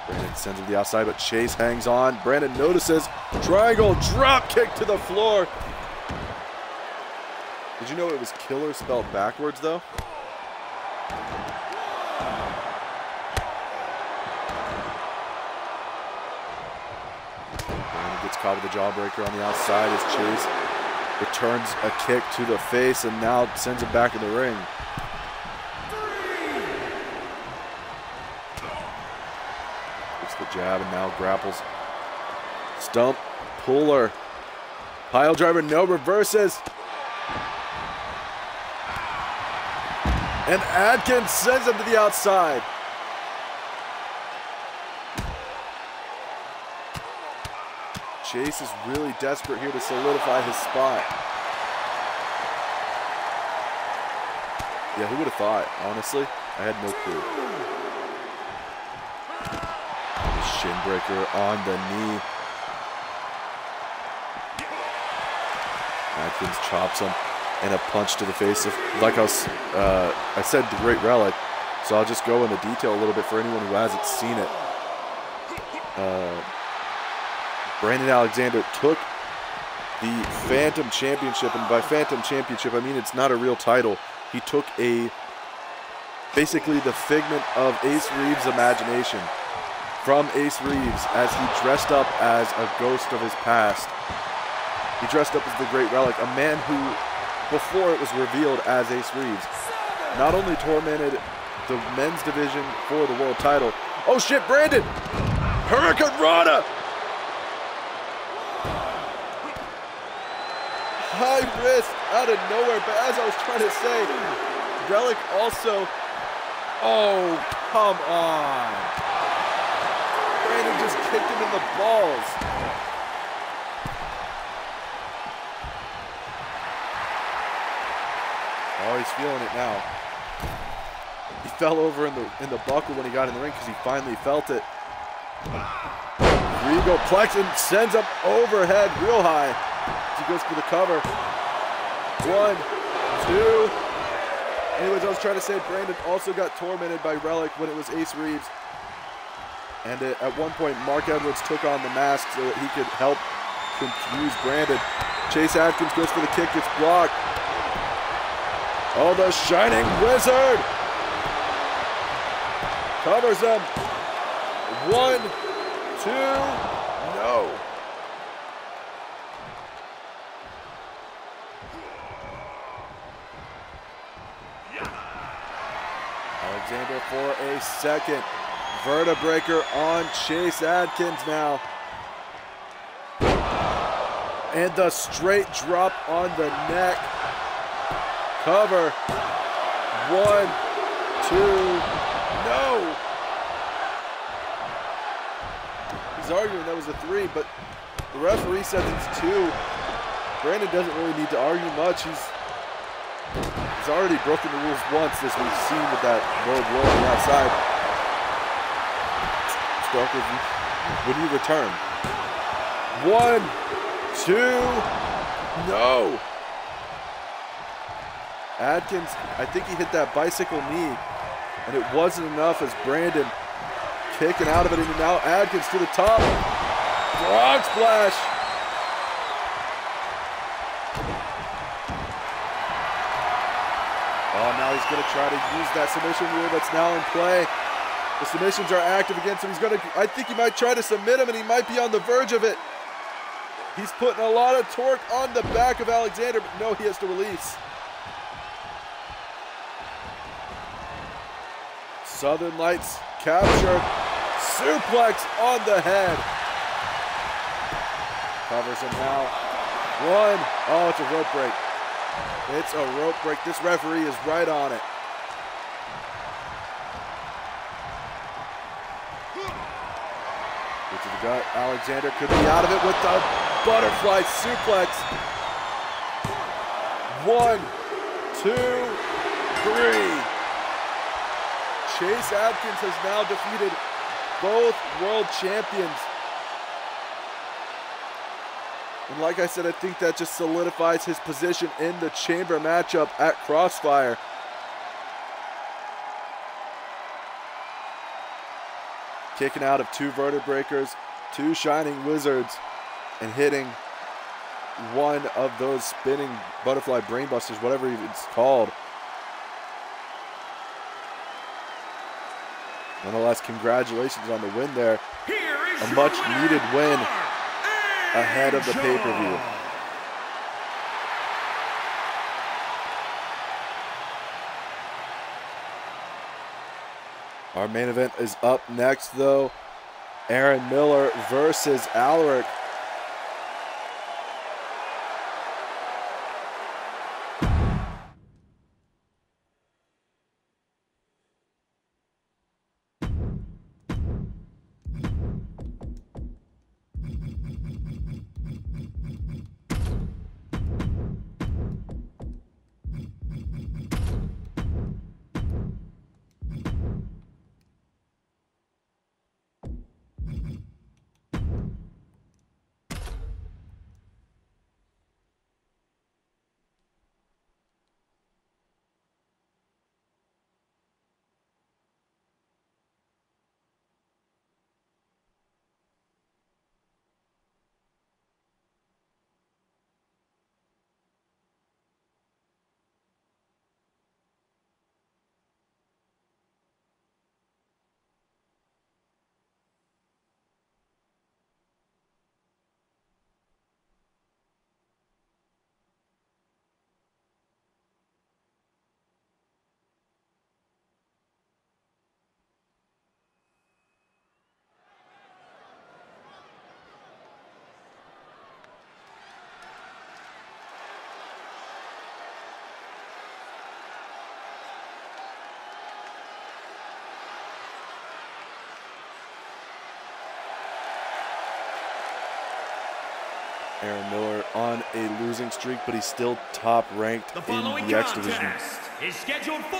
Brandon sends him to the outside, but Chase hangs on. Brandon notices, triangle, drop kick to the floor. Did you know it was killer spelled backwards though? Caught with the jawbreaker on the outside as Chase returns a kick to the face and now sends him back in the ring. Gets the jab and now grapples. Stump, puller, pile driver, no reverses. And Adkins sends him to the outside. Chase is really desperate here to solidify his spot. Yeah, who would have thought? Honestly, I had no clue. The shin breaker on the knee. Adkins chops him, and a punch to the face of, like I said, the Great Relic. So I'll just go into detail a little bit for anyone who hasn't seen it. Brandon Alexander took the Phantom Championship, and by Phantom Championship I mean it's not a real title. He took basically the figment of Ace Reeves' imagination from Ace Reeves as he dressed up as a ghost of his past. He dressed up as the Great Relic, a man who, before it was revealed as Ace Reeves, not only tormented the men's division for the world title. Oh shit, Brandon! Hurricane Rana! High risk out of nowhere, but as I was trying to say, Relic also, oh, come on. Brandon just kicked him in the balls. Oh, he's feeling it now. He fell over in the buckle when he got in the ring because he finally felt it. Regal Plex and sends him overhead real high. He goes for the cover. 1, 2. Anyways, I was trying to say Brandon also got tormented by Relic when it was Ace Reeves. And at one point, Mark Edwards took on the mask so that he could help confuse Brandon. Chase Adkins goes for the kick, gets blocked. Oh, the Shining Wizard covers him. 1, 2, no. Alexander for a second. Vertebreaker on Chase Adkins now. And the straight drop on the neck. Cover. 1, 2, no. He's arguing that was a 3, but the referee says it's 2. Brandon doesn't really need to argue much. He's already broken the rules once, as we've seen with that low blow on the outside. Stalker, when you return. 1, 2, no. Adkins, I think he hit that bicycle knee, and it wasn't enough as Brandon kicking out of it, and now Adkins to the top. Frog splash. Oh, now he's going to try to use that submission rule that's now in play. The submissions are active against him. He's going to, I think he might try to submit him, and he might be on the verge of it. He's putting a lot of torque on the back of Alexander, but no, he has to release. Southern Lights captured. Suplex on the head. Covers him now. 1. Oh, it's a rope break. It's a rope break. This referee is right on it. Get to the gut. Alexander could be out of it with the butterfly suplex. 1, 2, 3. Chase Adkins has now defeated both world champions. And like I said, I think that just solidifies his position in the chamber matchup at Crossfire. Kicking out of 2 vertebreakers, 2 Shining Wizards, and hitting one of those spinning butterfly brainbusters, whatever it's called. Nonetheless, congratulations on the win there. A much needed win ahead of the pay-per-view. Our main event is up next, though. Aaron Miller versus Alaric. Aaron Miller on a losing streak, but he's still top ranked in the X Division. Is scheduled for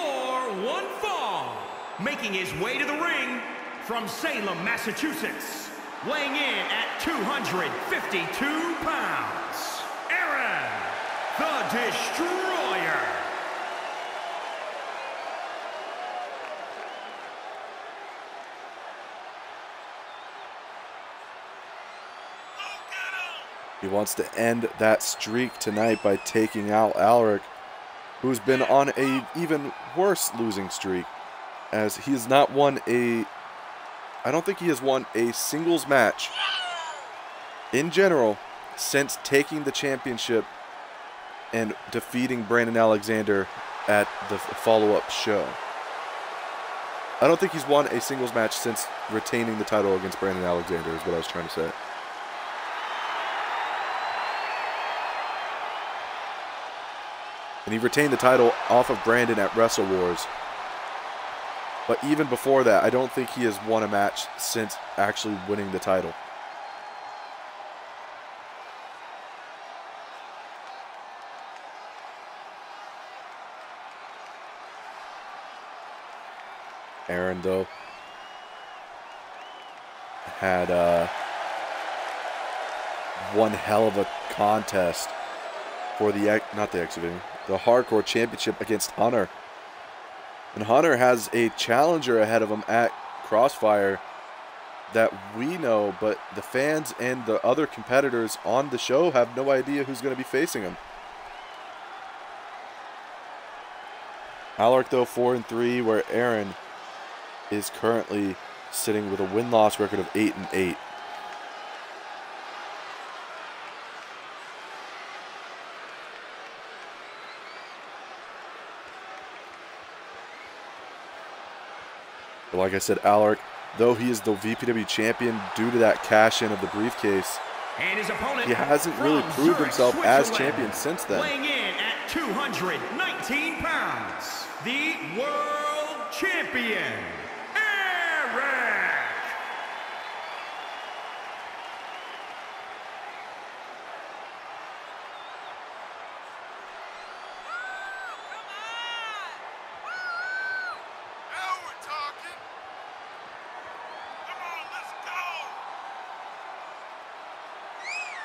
one fall. Making his way to the ring from Salem, Massachusetts. Weighing in at 252 pounds. Aaron, the Destroyer. He wants to end that streak tonight by taking out Alaric, who's been on a even worse losing streak, as he has not won I don't think he has won a singles match in general since taking the championship and defeating Brandon Alexander at the follow-up show. I don't think he's won a singles match since retaining the title against Brandon Alexander, is what I was trying to say. And he retained the title off of Brandon at Wrestle Wars. But even before that, I don't think he has won a match since actually winning the title. Aaron, though, had one hell of a contest for the Hardcore Championship against Hunter. And Hunter has a challenger ahead of him at Crossfire that we know, but the fans and the other competitors on the show have no idea who's going to be facing him. Alaric, though, 4-3, where Aaron is currently sitting with a win-loss record of 8-8. But like I said, Alaric, though he is the VPW champion due to that cash-in of the briefcase, and his opponent, he hasn't really proved himself as champion since then. Weighing in at 219 pounds, the world champion, Eric.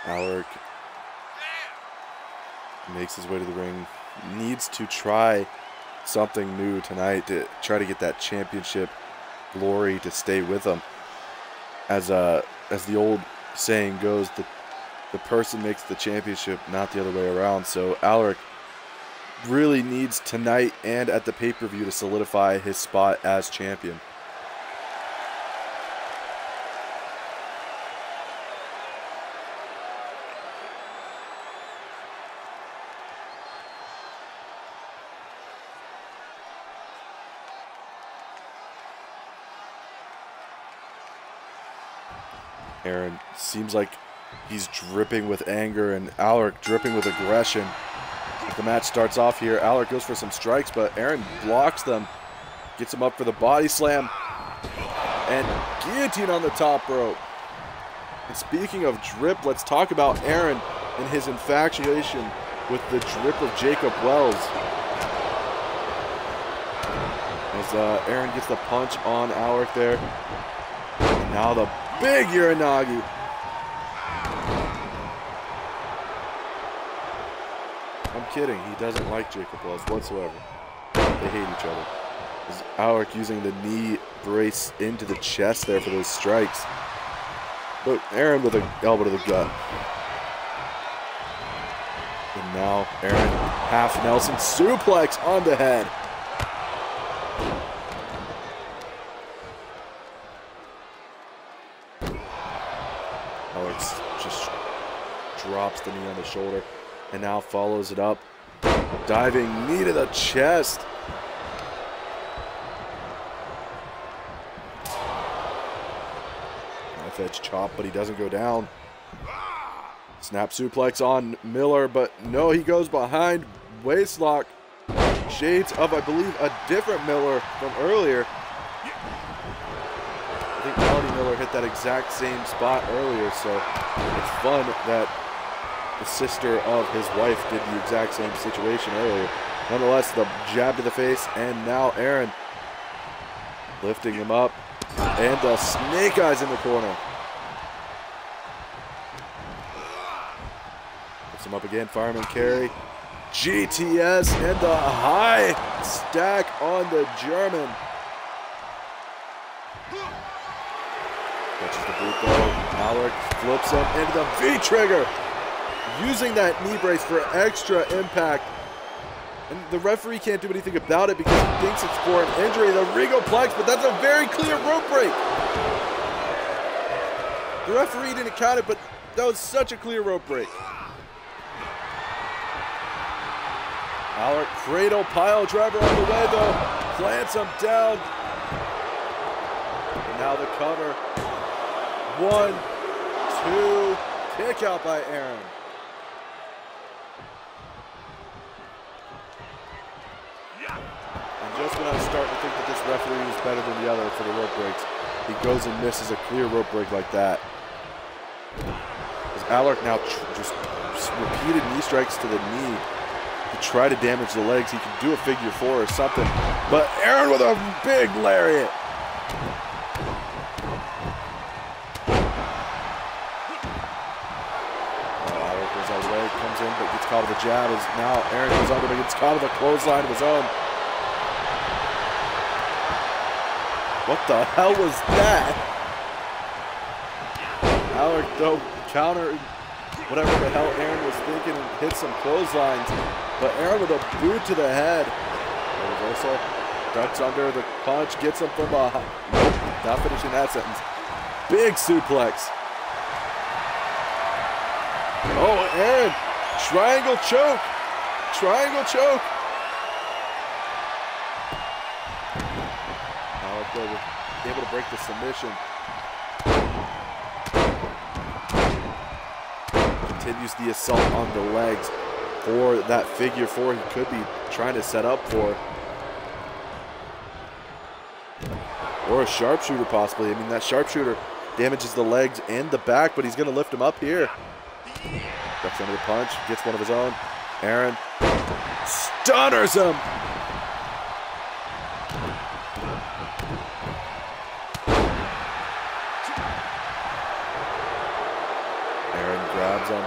Alaric makes his way to the ring, needs to try something new tonight to try to get that championship glory to stay with him. As the old saying goes, the person makes the championship, not the other way around. So Alaric really needs tonight and at the pay-per-view to solidify his spot as champion. Aaron seems like he's dripping with anger, and Alaric dripping with aggression. As the match starts off here, Alaric goes for some strikes, but Aaron blocks them, gets him up for the body slam, and guillotine on the top rope. And speaking of drip, let's talk about Aaron and his infatuation with the drip of Jacob Wells. As Aaron gets the punch on Alaric there. And now the big Uranagi. I'm kidding. He doesn't like Jacob Wells whatsoever. They hate each other. As Alaric using the knee brace into the chest there for those strikes. But Aaron with an elbow to the gut. And now Aaron, half Nelson suplex on the head. Alex just drops the knee on the shoulder and now follows it up. Diving knee to the chest. Knife edge chop, but he doesn't go down. Snap suplex on Miller, but no, he goes behind. Waistlock. Shades of, I believe, a different Miller from earlier. I think Melody Miller hit that exact same spot earlier, so it's fun that the sister of his wife did the exact same situation earlier. Nonetheless, the jab to the face, and now Aaron lifting him up, and the snake eyes in the corner. Puts him up again, fireman carry. GTS and the high stack on the German. Catches the boot though. Alaric flips him into the V-trigger. Using that knee brace for extra impact. And the referee can't do anything about it because he thinks it's for an injury. The Regoplex, but that's a very clear rope break. The referee didn't count it, but that was such a clear rope break. Alaric cradle pile driver on the way though. Plants him down. And now the cover. 1, 2, kick out by Aaron. And just when I was starting to think that this referee was better than the other for the rope breaks, he goes and misses a clear rope break like that. As Alaric now just repeated knee strikes to the knee to try to damage the legs. He can do a figure 4 or something, but Aaron with a big lariat. Comes in but gets caught with a jab. As now Aaron goes under but gets caught with a clothesline of his own. What the hell was that? Alaric though counter whatever the hell Aaron was thinking and hit some clotheslines, but Aaron with a boot to the head. A reversal, ducks under the punch, gets him from behind. Nope, not finishing that sentence. Big suplex. Oh, Aaron, triangle choke, triangle choke. Alaric able to break the submission. Continues the assault on the legs for that figure 4 he could be trying to set up for. Or a sharpshooter possibly. I mean, that sharpshooter damages the legs and the back, but he's going to lift him up here. Ducks under the punch, gets one of his own. Aaron stunners him. Aaron grabs him,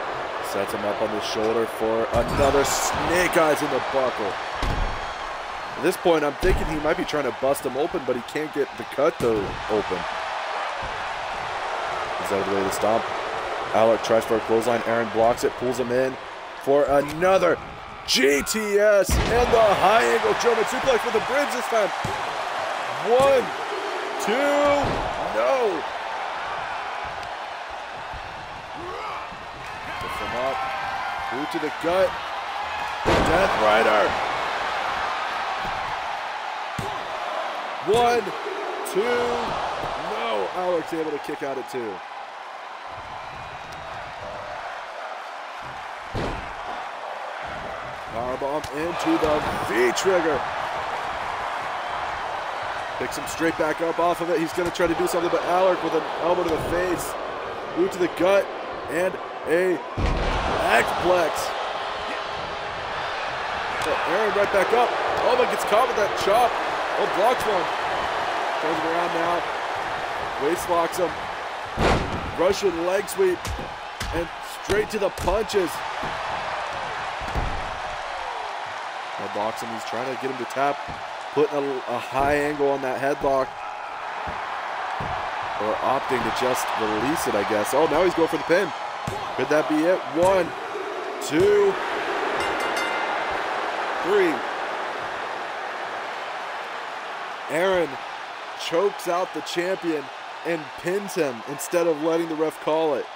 sets him up on the shoulder for another snake eyes in the buckle. At this point, I'm thinking he might be trying to bust him open, but he can't get the cut to open. He's out of the way of the stomp. Alaric tries for a clothesline. Aaron blocks it, pulls him in for another GTS and the high angle German suplex with the bridge this time. 1, 2, no. Puts him up. Boot to the gut. Death Rider. 1, 2, no. Alaric's able to kick out at 2. Powerbomb into the V-trigger. Picks him straight back up off of it. He's going to try to do something, but Alaric with an elbow to the face. Boot to the gut, and a X-plex. So Aaron right back up. Oh, but gets caught with that chop. Oh, blocks one. Turns him around now. Waist locks him. Russian leg sweep. And straight to the punches. Headlocks him. He's trying to get him to tap. Putting a high angle on that headlock. Or opting to just release it, I guess. Oh, now he's going for the pin. Could that be it? 1, 2, 3. Aaron chokes out the champion and pins him instead of letting the ref call it.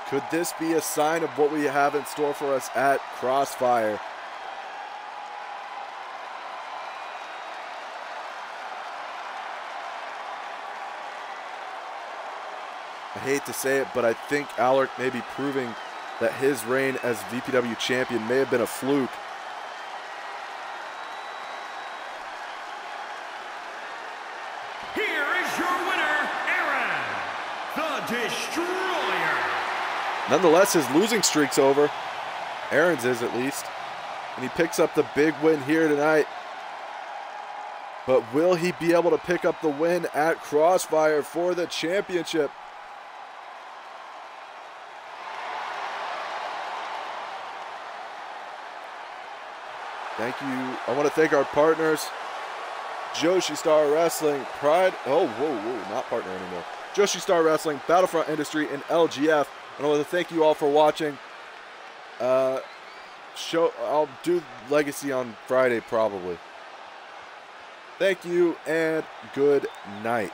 Could this be a sign of what we have in store for us at Crossfire? I hate to say it, but I think Alaric may be proving that his reign as VPW champion may have been a fluke. Here is your winner, Aaron. Nonetheless, his losing streak's over. Aaron's is, at least. And he picks up the big win here tonight. But will he be able to pick up the win at Crossfire for the championship? Thank you. I want to thank our partners, Joshi Star Wrestling, Pride. Oh, whoa, not partner anymore. Joshi Star Wrestling, Battlefront Industry, and LGF. And I want to thank you all for watching. I'll do Legacy on Friday probably. Thank you and good night.